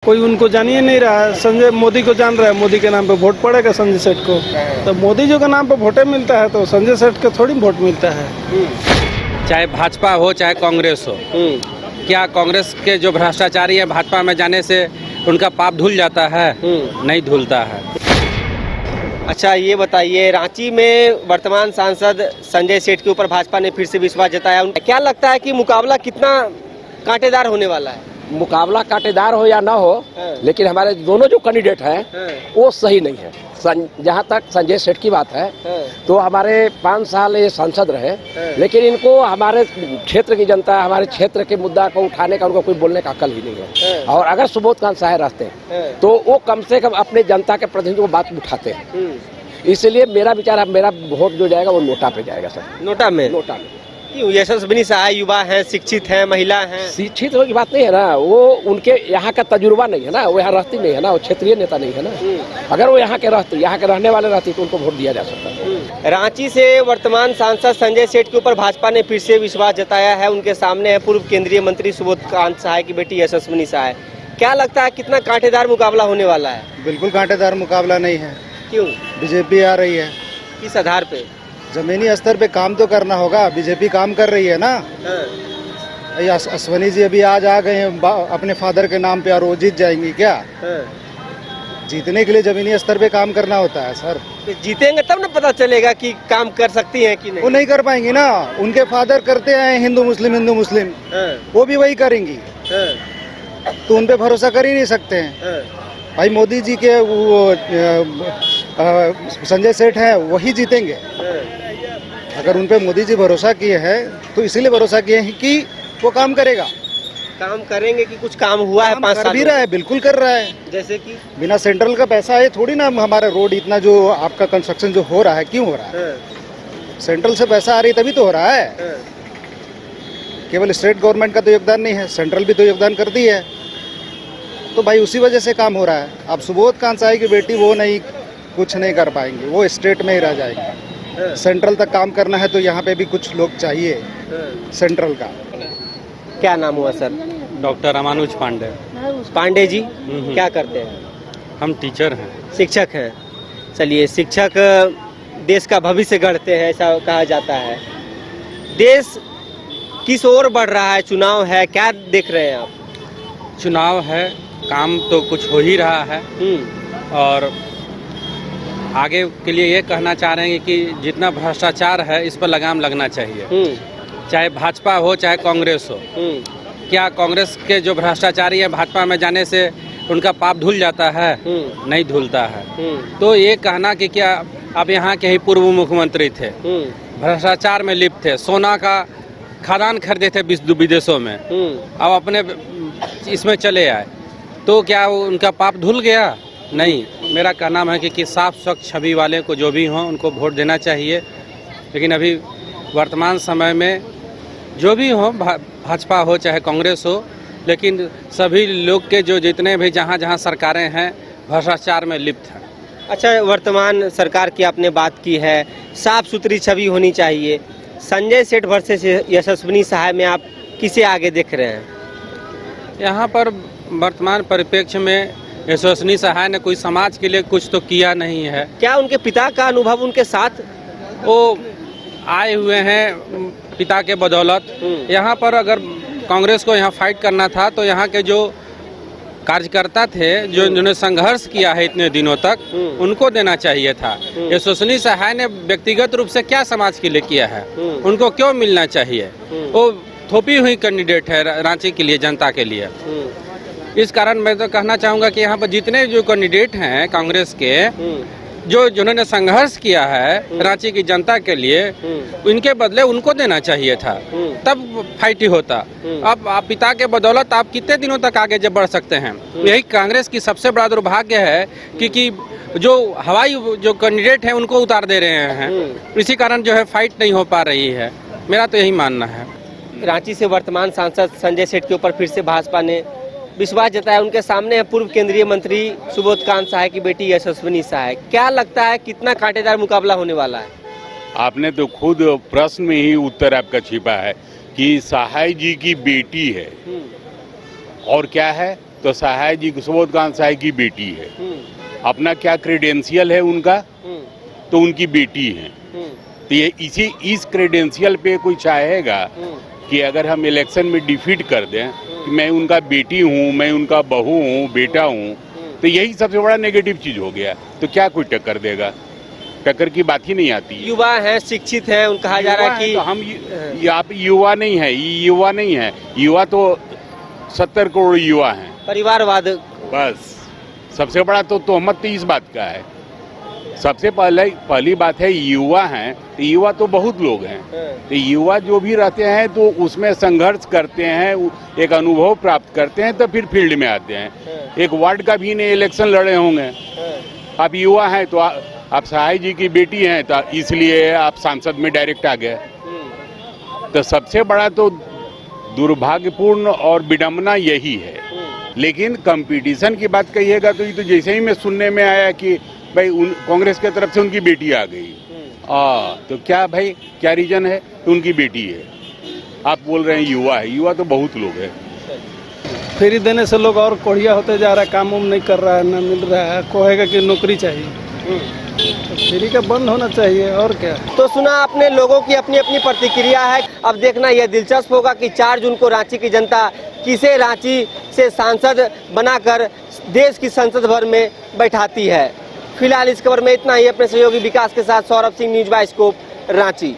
कोई उनको जान ही नहीं रहा है। संजय मोदी को जान रहा है, मोदी के नाम पे वोट पड़ेगा संजय सेठ को। तो मोदी जी के नाम पे वोटे मिलता है तो संजय सेठ को थोड़ी वोट मिलता है। चाहे भाजपा हो चाहे कांग्रेस हो, क्या कांग्रेस के जो भ्रष्टाचारी है भाजपा में जाने से उनका पाप धुल जाता है? नहीं धुलता है। अच्छा, ये बताइए, रांची में वर्तमान सांसद संजय सेठ के ऊपर भाजपा ने फिर से विश्वास जताया। क्या लगता है कि मुकाबला कितना कांटेदार होने वाला है? मुकाबला कांटेदार हो या ना हो, लेकिन हमारे दोनों जो कैंडिडेट हैं वो सही नहीं है। जहाँ तक संजय सेठ की बात है तो हमारे 5 साल ये सांसद रहे, लेकिन इनको हमारे क्षेत्र की जनता, हमारे क्षेत्र के मुद्दा को उठाने का उनको कोई बोलने का अकल ही नहीं है। और अगर सुबोध कांत साहे रहते हैं तो वो कम से कम अपने जनता के प्रतिनिधियों को बात उठाते हैं। इसलिए मेरा विचार है, मेरा वोट जो जाएगा वो नोटा पे जाएगा सर। नोटा में? नोटा में। यशस्विनी सहाय युवा हैं, शिक्षित हैं, महिला हैं। शिक्षित की बात नहीं है ना, वो उनके यहाँ का तजुर्बा नहीं है ना, वो यहाँ रहती नहीं है ना, वो क्षेत्रीय नेता नहीं है ना। अगर वो यहाँ के रहने वाले रहती तो उनको वोट दिया जा सकता है। रांची से वर्तमान सांसद संजय सेठ के ऊपर भाजपा ने फिर से विश्वास जताया है। उनके सामने है पूर्व केंद्रीय मंत्री सुबोध कांत सहाय की बेटी यशस्विनी सहाय। क्या लगता है कितना कांटेदार मुकाबला होने वाला है? बिल्कुल कांटेदार मुकाबला नहीं है। क्यों? बीजेपी आ रही है। किस आधार पे? जमीनी स्तर पे काम तो करना होगा, बीजेपी काम कर रही है ना। अश्वनी जी अभी आज आ गए हैं अपने फादर के नाम पे, और वो जीत जाएंगी क्या? जीतने के लिए जमीनी स्तर पे काम करना होता है सर। तो जीतेंगे तब ना पता चलेगा कि काम कर सकती हैं कि नहीं। वो नहीं कर पाएंगी ना, उनके फादर करते हैं हिंदू मुस्लिम, वो भी वही करेंगी। तो उन पे भरोसा कर ही नहीं सकते हैं भाई। मोदी जी के संजय सेठ है वही जीतेंगे। अगर उन पे मोदी जी भरोसा किए हैं तो इसीलिए भरोसा किए हैं कि वो काम करेगा। काम करेंगे कि कुछ काम हुआ है? 5 साल कर भी रहा है, बिल्कुल कर रहा है। जैसे कि बिना सेंट्रल का पैसा है थोड़ी ना हमारा रोड इतना जो आपका कंस्ट्रक्शन जो हो रहा है, क्यों हो रहा है? सेंट्रल से पैसा आ रही तभी तो हो रहा है। केवल स्टेट गवर्नमेंट का तो योगदान नहीं है, सेंट्रल भी तो योगदान करती है। तो भाई उसी वजह से काम हो रहा है। अब सुबोध कांत सहाय की बेटी वो नहीं, कुछ नहीं कर पाएंगे, वो स्टेट में ही रह जाएंगे। सेंट्रल तक काम करना है तो यहाँ पे भी कुछ लोग चाहिए सेंट्रल का। क्या नाम हुआ सर? डॉक्टर रामानुज पांडे। पांडे जी क्या करते हैं? हम टीचर हैं। शिक्षक हैं। चलिए, शिक्षक देश का भविष्य गढ़ते हैं ऐसा कहा जाता है। देश किस ओर बढ़ रहा है? चुनाव है, क्या देख रहे हैं आप? चुनाव है, काम तो कुछ हो ही रहा है। और आगे के लिए ये कहना चाह रहे हैं कि जितना भ्रष्टाचार है इस पर लगाम लगना चाहिए। चाहे भाजपा हो चाहे कांग्रेस हो। क्या कांग्रेस के जो भ्रष्टाचारी है भाजपा में जाने से उनका पाप धुल जाता है? नहीं धुलता है। तो ये कहना कि क्या अब यहाँ के ही पूर्व मुख्यमंत्री थे, भ्रष्टाचार में लिप्त थे, सोना का खदान खरीदे थे विदेशों में, अब अपने इसमें चले आए, तो क्या उनका पाप धुल गया? नहीं। मेरा कहना है कि साफ स्वच्छ छवि वाले को जो भी हों उनको वोट देना चाहिए। लेकिन अभी वर्तमान समय में जो भी हो, भाजपा हो चाहे कांग्रेस हो, लेकिन सभी लोग के जो जितने भी जहाँ जहाँ सरकारें हैं भ्रष्टाचार में लिप्त हैं। अच्छा, वर्तमान सरकार की आपने बात की है, साफ सुथरी छवि होनी चाहिए। संजय सेठ वर्सेस यशस्विनी सहाय में आप किसे आगे देख रहे हैं? यहाँ पर वर्तमान परिप्रेक्ष्य में यशस्विनी सहाय ने कोई समाज के लिए कुछ तो किया नहीं है। क्या उनके पिता का अनुभव उनके साथ? वो आए हुए हैं पिता के बदौलत। यहाँ पर अगर कांग्रेस को यहाँ फाइट करना था तो यहाँ के जो कार्यकर्ता थे जिन्होंने संघर्ष किया है इतने दिनों तक, उनको देना चाहिए था। यशस्विनी सहाय ने व्यक्तिगत रूप से क्या समाज के लिए किया है? उनको क्यों मिलना चाहिए? वो थोपी हुई कैंडिडेट है रांची के लिए, जनता के लिए। इस कारण मैं तो कहना चाहूँगा कि यहाँ पर जितने जो कैंडिडेट हैं कांग्रेस के, जिन्होंने संघर्ष किया है रांची की जनता के लिए, इनके बदले उनको देना चाहिए था, तब फाइट ही होता। अब आप पिता के बदौलत आप कितने दिनों तक आगे जब बढ़ सकते हैं? यही कांग्रेस की सबसे बड़ा दुर्भाग्य है कि जो हवाई जो कैंडिडेट हैं उनको उतार दे रहे हैं। इसी कारण जो है फाइट नहीं हो पा रही है। मेरा तो यही मानना है। रांची से वर्तमान सांसद संजय सेठ के ऊपर फिर से भाजपा ने विश्वास जताया। उनके सामने है पूर्व केंद्रीय मंत्री सुबोध कांत सहाय की बेटी यशस्विनी सहाय। क्या लगता है कितना कांटेदार मुकाबला होने वाला है? आपने तो खुद प्रश्न में ही उत्तर आपका छिपा है कि सहाय जी की बेटी है और क्या है, तो सहाय जी सुबोध कांत सहाय की बेटी है। अपना क्या क्रेडेंशियल है उनका, तो उनकी बेटी है। तो ये इस क्रेडेंशियल पे कोई चाहेगा कि अगर हम इलेक्शन में डिफीट कर दें कि मैं उनका बेटी हूँ, मैं उनका बहू हूँ, बेटा हूँ, तो यही सबसे बड़ा नेगेटिव चीज हो गया। तो क्या कोई टक्कर देगा? टक्कर की बात ही नहीं आती है। युवा हैं, शिक्षित हैं, उन कहा जा रहा है कि तो हम यहाँ पे युवा नहीं है, युवा नहीं है, युवा तो 70 करोड़ युवा हैं। परिवारवाद। बस सबसे बड़ा तो तोहमत इस बात का है। सबसे पहली बात है युवा हैं, तो युवा तो बहुत लोग हैं। तो युवा जो भी रहते हैं तो उसमें संघर्ष करते हैं, एक अनुभव प्राप्त करते हैं, तो फिर फील्ड में आते हैं। एक वार्ड का भी नहीं इलेक्शन लड़े होंगे। आप युवा हैं तो आप सहाय जी की बेटी हैं, तो इसलिए आप सांसद में डायरेक्ट आ गए। तो सबसे बड़ा तो दुर्भाग्यपूर्ण और विडंबना यही है। लेकिन कंपटीशन की बात कहिएगा तो ये तो जैसे ही मैं सुनने में आया कि भाई कांग्रेस की तरफ से उनकी बेटी आ गई, तो क्या भाई क्या रीजन है? तो उनकी बेटी है। आप बोल रहे हैं युवा है, युवा तो बहुत लोग हैं। फ्री देने से लोग और कोढ़िया होते जा रहा है, काम उम नहीं कर रहा है, ना मिल रहा है, कहेगा कि नौकरी चाहिए। तो फ्री का बंद होना चाहिए और क्या। तो सुना आपने, लोगों की अपनी अपनी प्रतिक्रिया है। अब देखना यह दिलचस्प होगा कि 4 जून को रांची की जनता किसे रांची से सांसद बनाकर देश की संसद भर में बैठाती है। फिलहाल इस खबर में इतना ही। अपने सहयोगी विकास के साथ सौरभ सिंह, न्यूज़ बाइस्कोप, रांची।